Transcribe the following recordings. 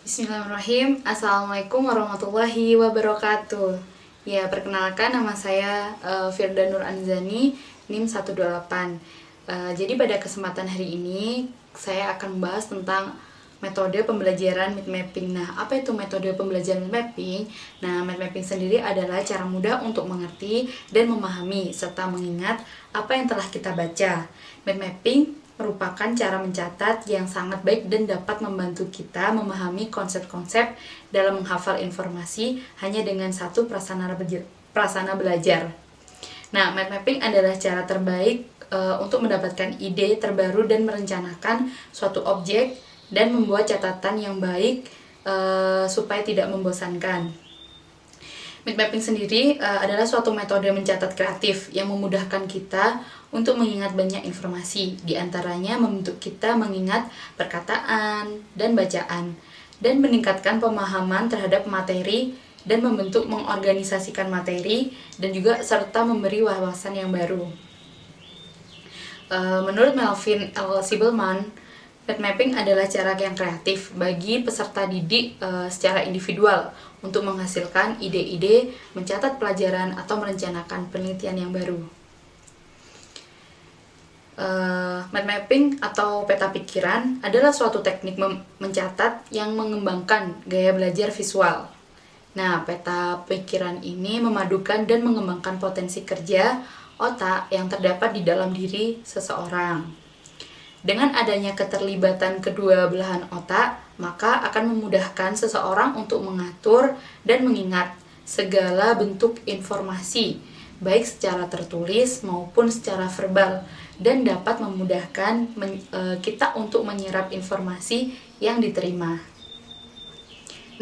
Bismillahirrahmanirrahim. Assalamualaikum warahmatullahi wabarakatuh. Ya, perkenalkan nama saya Firda Nur Anzani, NIM 128. Jadi pada kesempatan hari ini saya akan membahas tentang metode pembelajaran mind mapping. Nah, apa itu metode pembelajaran mind mapping? Nah, mind mapping sendiri adalah cara mudah untuk mengerti dan memahami serta mengingat apa yang telah kita baca. Mind mapping merupakan cara mencatat yang sangat baik dan dapat membantu kita memahami konsep-konsep dalam menghafal informasi hanya dengan satu prasana belajar. Nah, mind mapping adalah cara terbaik untuk mendapatkan ide terbaru dan merencanakan suatu objek dan membuat catatan yang baik supaya tidak membosankan. Mind mapping sendiri adalah suatu metode mencatat kreatif yang memudahkan kita untuk mengingat banyak informasi. Di antaranya membentuk kita mengingat perkataan dan bacaan, dan meningkatkan pemahaman terhadap materi, dan membentuk mengorganisasikan materi, dan juga serta memberi wawasan yang baru. Menurut Melvin L. Sibelman, mind mapping adalah cara yang kreatif bagi peserta didik secara individual untuk menghasilkan ide-ide, mencatat pelajaran, atau merencanakan penelitian yang baru. Mind mapping atau peta pikiran adalah suatu teknik mencatat yang mengembangkan gaya belajar visual. Nah, peta pikiran ini memadukan dan mengembangkan potensi kerja otak yang terdapat di dalam diri seseorang. Dengan adanya keterlibatan kedua belahan otak, maka akan memudahkan seseorang untuk mengatur dan mengingat segala bentuk informasi, baik secara tertulis maupun secara verbal, dan dapat memudahkan kita untuk menyerap informasi yang diterima.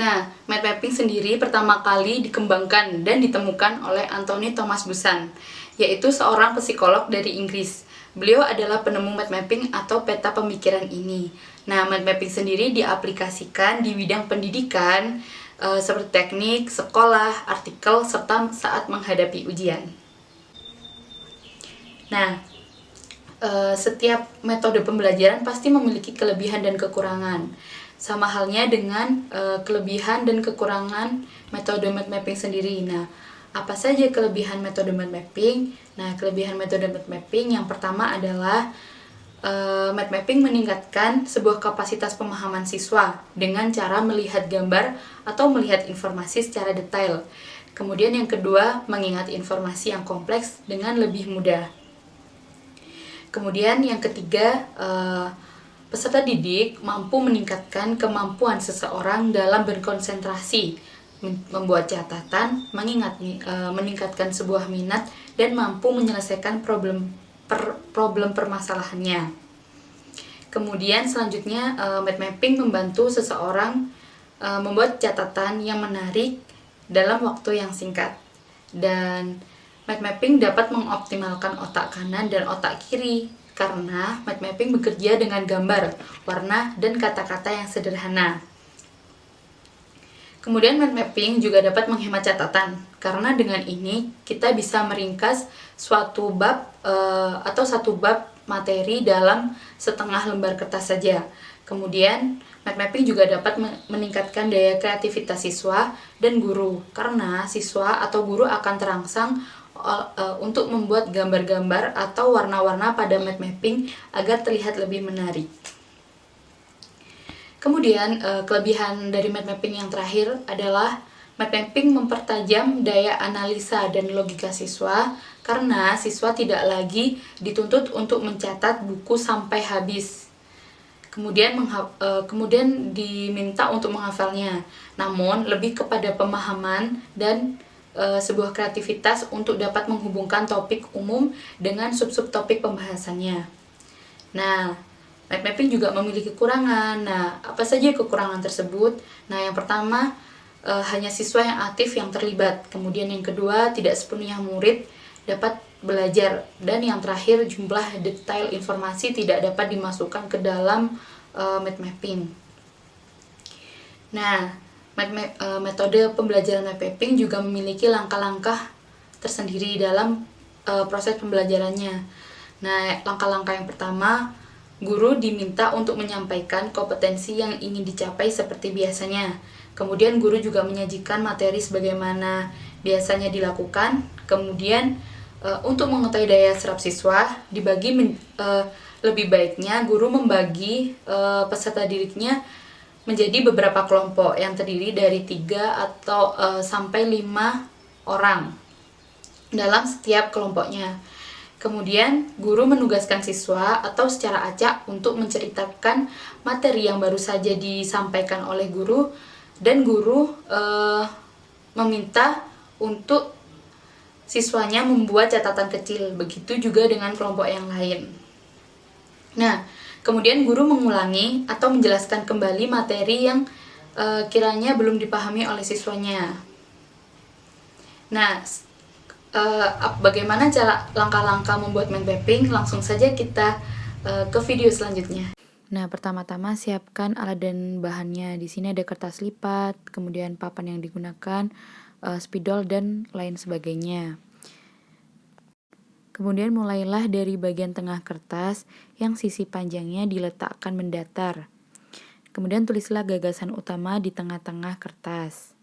Nah, mind mapping sendiri pertama kali dikembangkan dan ditemukan oleh Anthony Thomas Busan, yaitu seorang psikolog dari Inggris. Beliau adalah penemu mind mapping atau peta pemikiran ini. Nah, mind mapping sendiri diaplikasikan di bidang pendidikan seperti teknik, sekolah, artikel, serta saat menghadapi ujian. Nah, setiap metode pembelajaran pasti memiliki kelebihan dan kekurangan. Sama halnya dengan kelebihan dan kekurangan metode mind mapping sendiri. Nah, apa saja kelebihan metode mind mapping? Nah, kelebihan metode mind mapping yang pertama adalah mind mapping meningkatkan sebuah kapasitas pemahaman siswa dengan cara melihat gambar atau melihat informasi secara detail. Kemudian yang kedua, mengingat informasi yang kompleks dengan lebih mudah. Kemudian yang ketiga, peserta didik mampu meningkatkan kemampuan seseorang dalam berkonsentrasi, membuat catatan, meningkatkan sebuah minat, dan mampu menyelesaikan problem permasalahannya. Kemudian selanjutnya, mind mapping membantu seseorang membuat catatan yang menarik dalam waktu yang singkat. Dan mind mapping dapat mengoptimalkan otak kanan dan otak kiri karena mind mapping bekerja dengan gambar, warna, dan kata-kata yang sederhana. Kemudian mind mapping juga dapat menghemat catatan, karena dengan ini kita bisa meringkas suatu bab atau satu bab materi dalam setengah lembar kertas saja. Kemudian mind mapping juga dapat meningkatkan daya kreativitas siswa dan guru, karena siswa atau guru akan terangsang untuk membuat gambar-gambar atau warna-warna pada mind mapping agar terlihat lebih menarik. Kemudian kelebihan dari mind mapping yang terakhir adalah mind mapping mempertajam daya analisa dan logika siswa, karena siswa tidak lagi dituntut untuk mencatat buku sampai habis. Kemudian diminta untuk menghafalnya, namun lebih kepada pemahaman dan sebuah kreativitas untuk dapat menghubungkan topik umum dengan sub-sub topik pembahasannya. Nah, mind mapping juga memiliki kekurangan. Nah, apa saja kekurangan tersebut? Nah, yang pertama, hanya siswa yang aktif yang terlibat. Kemudian yang kedua, tidak sepenuhnya murid dapat belajar. Dan yang terakhir, jumlah detail informasi tidak dapat dimasukkan ke dalam mind mapping. Nah, metode pembelajaran mind mapping juga memiliki langkah-langkah tersendiri dalam proses pembelajarannya. Nah, langkah-langkah yang pertama, guru diminta untuk menyampaikan kompetensi yang ingin dicapai seperti biasanya. Kemudian guru juga menyajikan materi sebagaimana biasanya dilakukan. Kemudian untuk mengetahui daya serap siswa, lebih baiknya guru membagi peserta didiknya menjadi beberapa kelompok yang terdiri dari 3 atau sampai 5 orang dalam setiap kelompoknya. Kemudian guru menugaskan siswa atau secara acak untuk menceritakan materi yang baru saja disampaikan oleh guru, dan guru meminta untuk siswanya membuat catatan kecil. Begitu juga dengan kelompok yang lain. Nah, kemudian guru mengulangi atau menjelaskan kembali materi yang kiranya belum dipahami oleh siswanya. Nah, bagaimana cara langkah-langkah membuat mind mapping? Langsung saja kita ke video selanjutnya. Nah, pertama-tama siapkan alat dan bahannya. Di sini ada kertas lipat, kemudian papan yang digunakan, spidol, dan lain sebagainya. Kemudian mulailah dari bagian tengah kertas yang sisi panjangnya diletakkan mendatar. Kemudian tulislah gagasan utama di tengah-tengah kertas.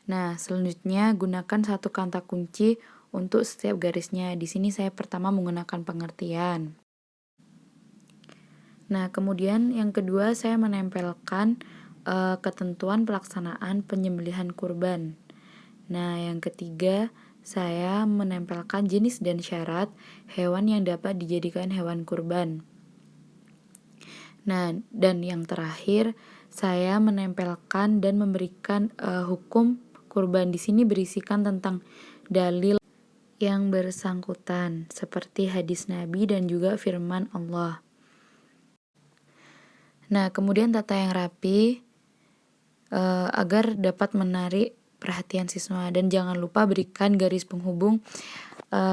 Nah, selanjutnya gunakan satu kata kunci untuk setiap garisnya. Di sini saya pertama menggunakan pengertian. Nah, kemudian yang kedua saya menempelkan ketentuan pelaksanaan penyembelihan kurban. Nah, yang ketiga saya menempelkan jenis dan syarat hewan yang dapat dijadikan hewan kurban. Nah, dan yang terakhir saya menempelkan dan memberikan hukum kurban. Di sini berisikan tentang dalil yang bersangkutan seperti hadis Nabi dan juga firman Allah. Nah, kemudian tata yang rapi agar dapat menarik perhatian siswa, dan jangan lupa berikan garis penghubung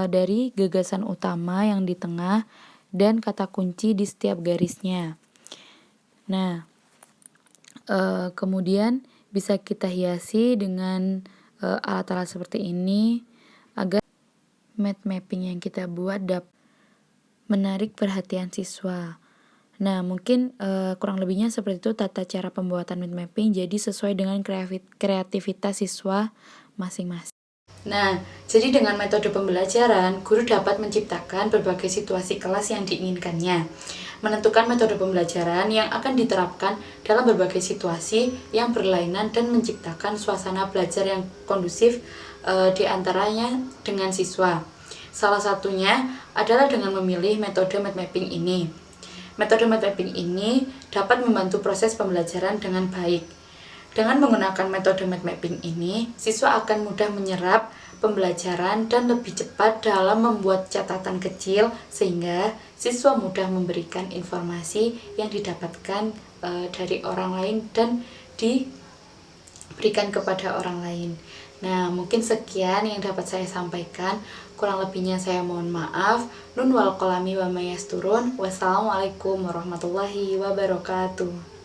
dari gagasan utama yang di tengah dan kata kunci di setiap garisnya. Nah, kemudian bisa kita hiasi dengan alat-alat seperti ini agar mind mapping yang kita buat dapat menarik perhatian siswa. Nah, mungkin kurang lebihnya seperti itu tata cara pembuatan mind mapping, jadi sesuai dengan kreativitas siswa masing-masing. Nah, jadi dengan metode pembelajaran, guru dapat menciptakan berbagai situasi kelas yang diinginkannya, menentukan metode pembelajaran yang akan diterapkan dalam berbagai situasi yang berlainan, dan menciptakan suasana belajar yang kondusif di antaranya dengan siswa. Salah satunya adalah dengan memilih metode mind mapping ini. Metode mind mapping ini dapat membantu proses pembelajaran dengan baik. Dengan menggunakan metode mind mapping ini, siswa akan mudah menyerap pembelajaran dan lebih cepat dalam membuat catatan kecil, sehingga siswa mudah memberikan informasi yang didapatkan dari orang lain dan diberikan kepada orang lain. Nah, mungkin sekian yang dapat saya sampaikan. Kurang lebihnya saya mohon maaf. Nun wal qalami wa mayasturun. Wassalamualaikum warahmatullahi wabarakatuh.